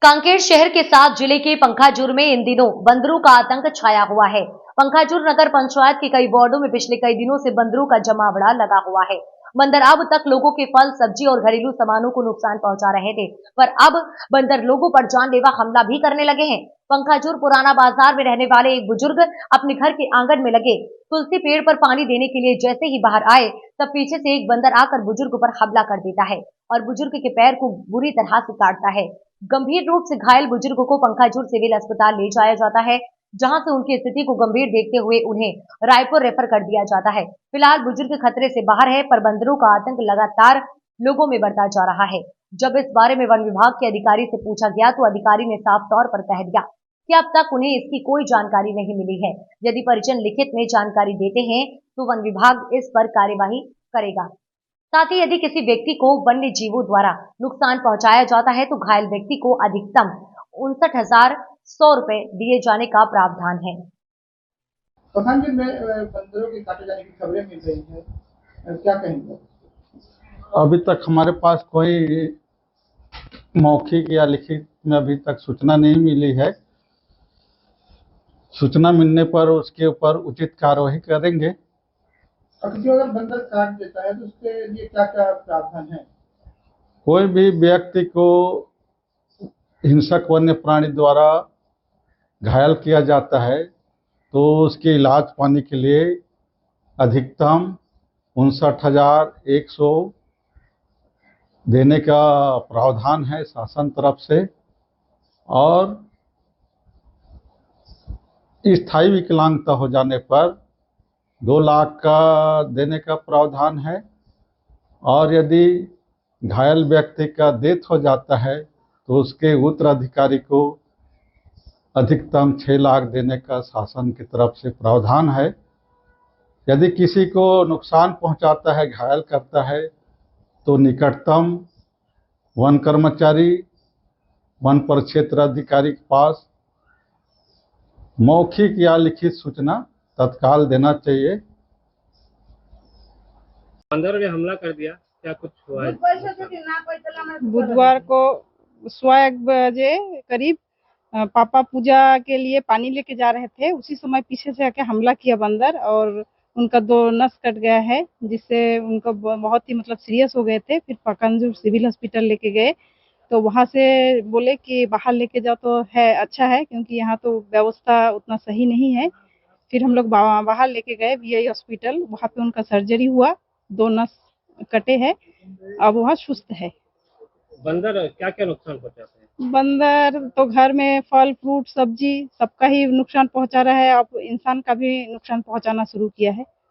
कांकेर शहर के साथ जिले के पंखाजुर में इन दिनों बंदरों का आतंक छाया हुआ है। पंखाजुर नगर पंचायत के कई वार्डों में पिछले कई दिनों से बंदरों का जमावड़ा लगा हुआ है। बंदर अब तक लोगों के फल, सब्जी और घरेलू सामानों को नुकसान पहुंचा रहे थे, पर अब बंदर लोगों पर जानलेवा हमला भी करने लगे हैं। पंखाजुर पुराना बाजार में रहने वाले एक बुजुर्ग अपने घर के आंगन में लगे तुलसी पेड़ पर पानी देने के लिए जैसे ही बाहर आए, तब पीछे से एक बंदर आकर बुजुर्ग पर हमला कर देता है और बुजुर्ग के पैर को बुरी तरह से काटता है। गंभीर रूप से घायल बुजुर्ग को पंखाजुर सिविल अस्पताल ले जाया जाता है, जहां से उनकी स्थिति को गंभीर देखते हुए उन्हें रायपुर रेफर कर दिया जाता है। फिलहाल बुजुर्ग खतरे से बाहर है, पर बंदरों का आतंक लगातार लोगों में बढ़ता जा रहा है। जब इस बारे में वन विभाग के अधिकारी से पूछा गया तो अधिकारी ने साफ तौर पर कह दिया कि अब तक उन्हें इसकी कोई जानकारी नहीं मिली है। यदि परिजन लिखित में जानकारी देते हैं तो वन विभाग इस पर कार्यवाही करेगा। साथ ही यदि किसी व्यक्ति को वन्य जीवों द्वारा नुकसान पहुंचाया जाता है तो घायल व्यक्ति को अधिकतम 59,100 रुपए दिए जाने का प्रावधान है। पखानजोर में बंदरों के काटे जाने की खबरें मिल रही है, क्या कहेंगे? अभी तक हमारे पास कोई मौखिक या लिखित में अभी तक सूचना नहीं मिली है। सूचना मिलने पर उसके ऊपर उचित कार्रवाई करेंगे। जो अगर बंदर काट देता है तो उसके लिए क्या क्या प्रावधान है? कोई भी व्यक्ति को हिंसक वन्य प्राणी द्वारा घायल किया जाता है तो उसके इलाज पाने के लिए अधिकतम 59,100 देने का प्रावधान है शासन तरफ से, और स्थायी विकलांगता हो जाने पर 2 लाख का देने का प्रावधान है, और यदि घायल व्यक्ति का डेथ हो जाता है तो उसके उत्तराधिकारी को अधिकतम 6 लाख देने का शासन की तरफ से प्रावधान है। यदि किसी को नुकसान पहुंचाता है, घायल करता है, तो निकटतम वन कर्मचारी, वन परिक्षेत्र अधिकारी के पास मौखिक या लिखित सूचना तत्काल देना चाहिए। बंदर ने हमला कर दिया, क्या कुछ हुआ है? बुधवार को 1:15 बजे करीब पापा पूजा के लिए पानी लेके जा रहे थे, उसी समय पीछे से आके हमला किया बंदर, और उनका 2 नस कट गया है, जिससे उनका बहुत ही सीरियस हो गए थे। फिर पंखाजुर सिविल हॉस्पिटल लेके गए तो वहाँ से बोले कि बाहर लेके जाओ तो है अच्छा है, क्योंकि यहाँ तो व्यवस्था उतना सही नहीं है। फिर हम लोग बाहर लेके गए VI हॉस्पिटल, वहाँ पे उनका सर्जरी हुआ, 2 नस कटे हैं, अब वहाँ सुस्त है। बंदर क्या क्या नुकसान पहुंचाते हैं? बंदर तो घर में फल फ्रूट सब्जी सबका ही नुकसान पहुंचा रहा है, अब इंसान का भी नुकसान पहुंचाना शुरू किया है।